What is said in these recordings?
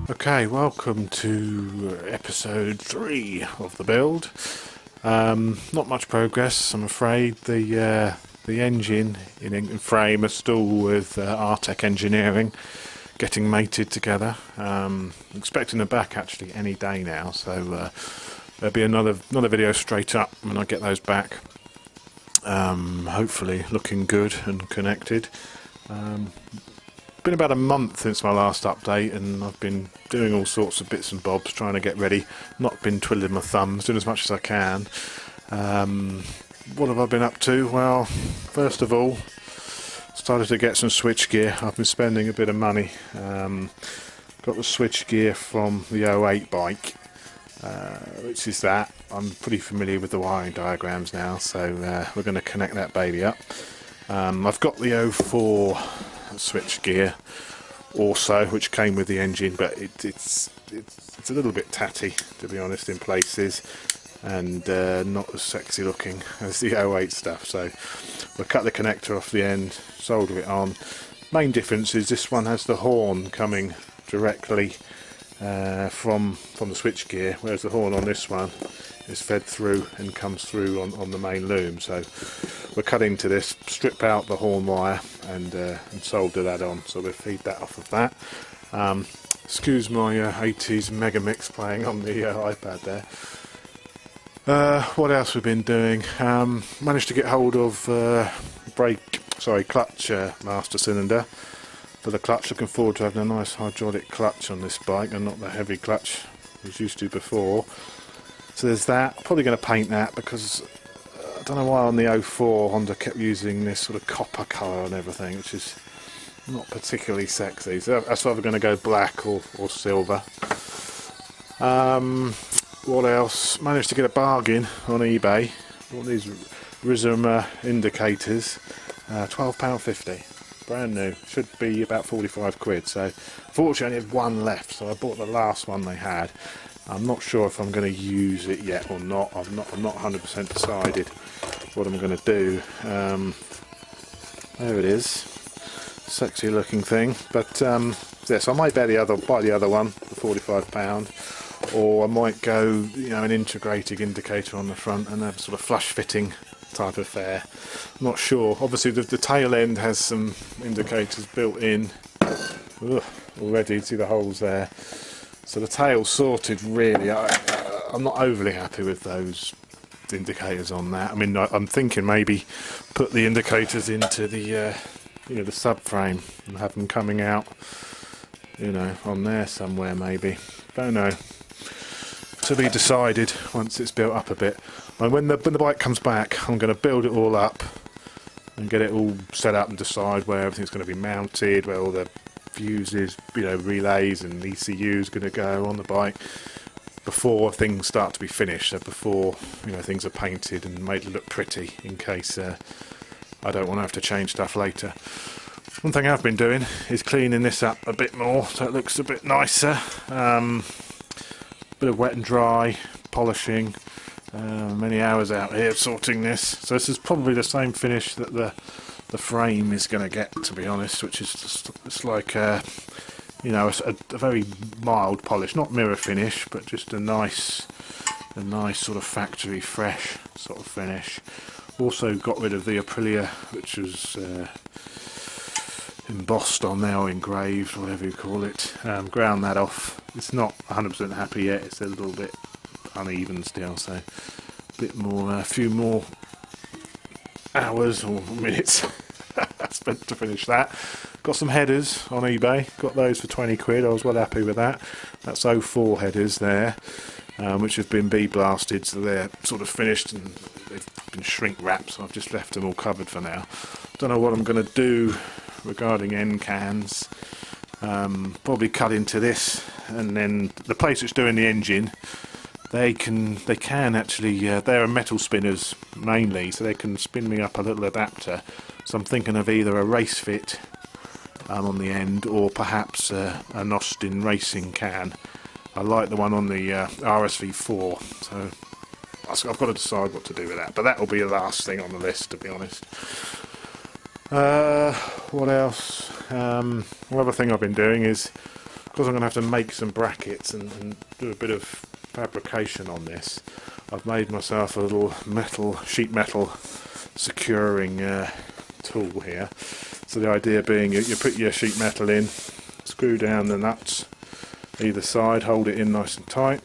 Okay, welcome to episode 3 of the build. Not much progress, I'm afraid. The engine in frame are still with Artec Engineering, getting mated together. Expecting them back actually any day now, so there'll be another video straight up when I get those back. Hopefully looking good and connected. Been about a month since my last update, and I've been doing all sorts of bits and bobs trying to get ready. Not been twiddling my thumbs, doing as much as I can. What have I been up to? Well, first of all, started to get some switchgear. I've been spending a bit of money. Got the switchgear from the 08 bike, which is that. I'm pretty familiar with the wiring diagrams now, so we're going to connect that baby up. I've got the 04 switchgear also, which came with the engine, but it's a little bit tatty, to be honest, in places, and not as sexy looking as the 08 stuff. So we'll cut the connector off the end, solder it on. Main difference is this one has the horn coming directly from the switchgear, whereas the horn on this one is fed through and comes through on the main loom. So we're cutting to this, strip out the horn wire and solder that on, so we'll feed that off of that. Excuse my 80s mega mix playing on the iPad there. What else we've been doing? Managed to get hold of clutch master cylinder for the clutch. Looking forward to having a nice hydraulic clutch on this bike and not the heavy clutch I was used to before. So there's that. Probably going to paint that because I don't know why on the 04 Honda kept using this sort of copper colour and everything, which is not particularly sexy. So that's either going to go black or silver. What else? Managed to get a bargain on eBay. All these Rizoma indicators, £12.50, brand new. Should be about 45 quid. So fortunately I only had one left, so I bought the last one they had. I'm not sure if I'm going to use it yet or not. I'm not 100% decided what I'm going to do. There it is, sexy looking thing. But yeah, so I might buy the other one for £45, or I might go, an integrated indicator on the front and have a sort of flush fitting type affair. I'm not sure. Obviously the tail end has some indicators built in. Ugh, already, see the holes there. So the tail's sorted, really. I'm not overly happy with those indicators on that. I mean, I'm thinking maybe put the indicators into the the subframe and have them coming out, on there somewhere maybe. Don't know. To be decided once it's built up a bit. And when the bike comes back, I'm going to build it all up and get it all set up and decide where everything's going to be mounted, where all the fuses, relays and ECUs going to go on the bike before things start to be finished. So before things are painted and made to look pretty, in case I don't want to have to change stuff later. One thing I've been doing is cleaning this up a bit more so it looks a bit nicer. Bit of wet and dry polishing. Many hours out here sorting this. So this is probably the same finish that the frame is going to get, to be honest, which is just, it's like a very mild polish, not mirror finish, but just a nice sort of factory fresh sort of finish. Also got rid of the Aprilia, which was embossed on there, or engraved, whatever you call it. Ground that off. It's not 100% happy yet, it's a little bit uneven still, so a bit more, a few more hours or minutes spent to finish that. Got some headers on eBay, got those for 20 quid, I was well happy with that. That's 04 headers there, which have been bee blasted, so they're sort of finished and they've been shrink wrapped, so I've just left them all covered for now. Don't know what I'm going to do regarding end cans. Probably cut into this, and then the place that's doing the engine, they can actually, they're metal spinners mainly, so they can spin me up a little adapter. So I'm thinking of either a race fit on the end, or perhaps an Austin racing can. I like the one on the RSV4, so I've got to decide what to do with that. But that will be the last thing on the list, to be honest. What else? Another thing I've been doing is because I'm going to have to make some brackets and do a bit of fabrication on this, I've made myself a little sheet metal securing tool here. So the idea being you put your sheet metal in, screw down the nuts either side, hold it in nice and tight,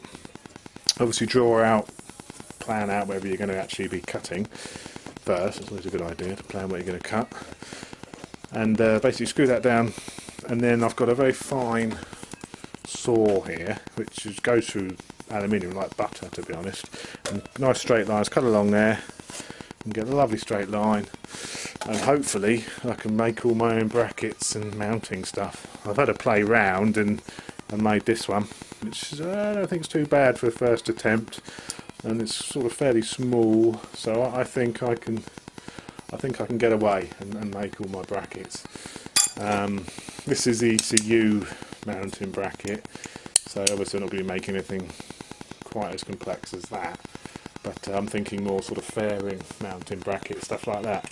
obviously plan out wherever you're going to actually be cutting first. It's always a good idea to plan what you're going to cut, and basically screw that down. And then I've got a very fine saw here which goes through aluminium like butter, to be honest, and nice straight lines cut along there and get a lovely straight line, and hopefully I can make all my own brackets and mounting stuff. I've had a play round and made this one, which is, I don't think it's too bad for a first attempt, and it's sort of fairly small, so I think I can get away and make all my brackets. This is the ECU mounting bracket, so obviously I'm not going to be making anything quite as complex as that, but I'm thinking more sort of fairing mounting bracket, stuff like that.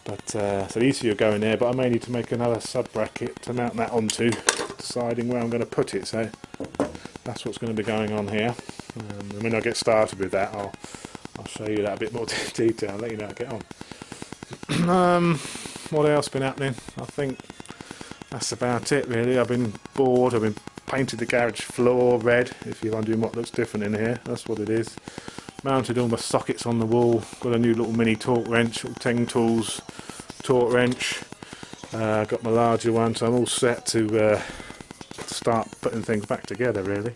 But so the ECU will go in there, but I may need to make another sub bracket to mount that onto, deciding where I'm going to put it. So that's what's going to be going on here. And when I get started with that, I'll show you that a bit more detail. I'll let you know how I get on. What else been happening? I think that's about it really. I've been bored. I've been painted the garage floor red, if you're wondering what looks different in here. That's what it is. Mounted all my sockets on the wall. Got a new little mini torque wrench, little 10 tools torque wrench. Got my larger one, so I'm all set to start putting things back together really.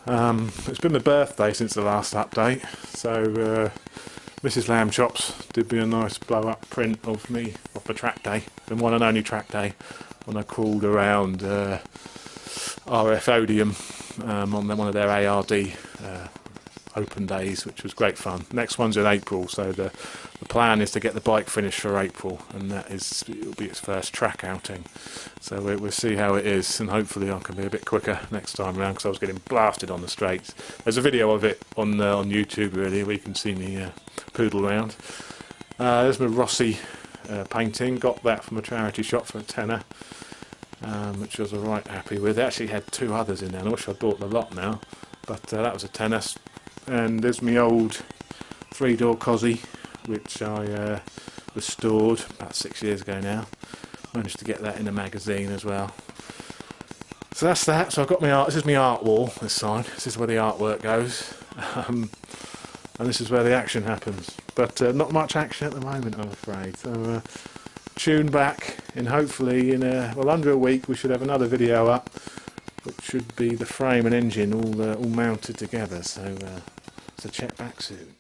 It's been my birthday since the last update, so Mrs. Lamb Chops did me a nice blow up print of me off a track day, the one and only track day, when I crawled around RF Odium on one of their ARD open days, which was great fun. Next one's in April, so the plan is to get the bike finished for April, and it'll be its first track outing. So we'll see how it is, and hopefully I can be a bit quicker next time around, because I was getting blasted on the straights. There's a video of it on YouTube really, where you can see me poodle around. There's my Rossi painting. Got that from a charity shop for a tenner, which I was alright happy with. They actually had 2 others in there, and I wish I'd bought the lot now, but that was a tenner. And there's my old 3-door Cosy, which I restored about 6 years ago now. Managed to get that in a magazine as well. So that's that. So I've got my art. This is my art wall, this side. This is where the artwork goes. And this is where the action happens. But not much action at the moment, I'm afraid. So tune back, and hopefully in under a week we should have another video up, which should be the frame and engine all mounted together. So check back soon.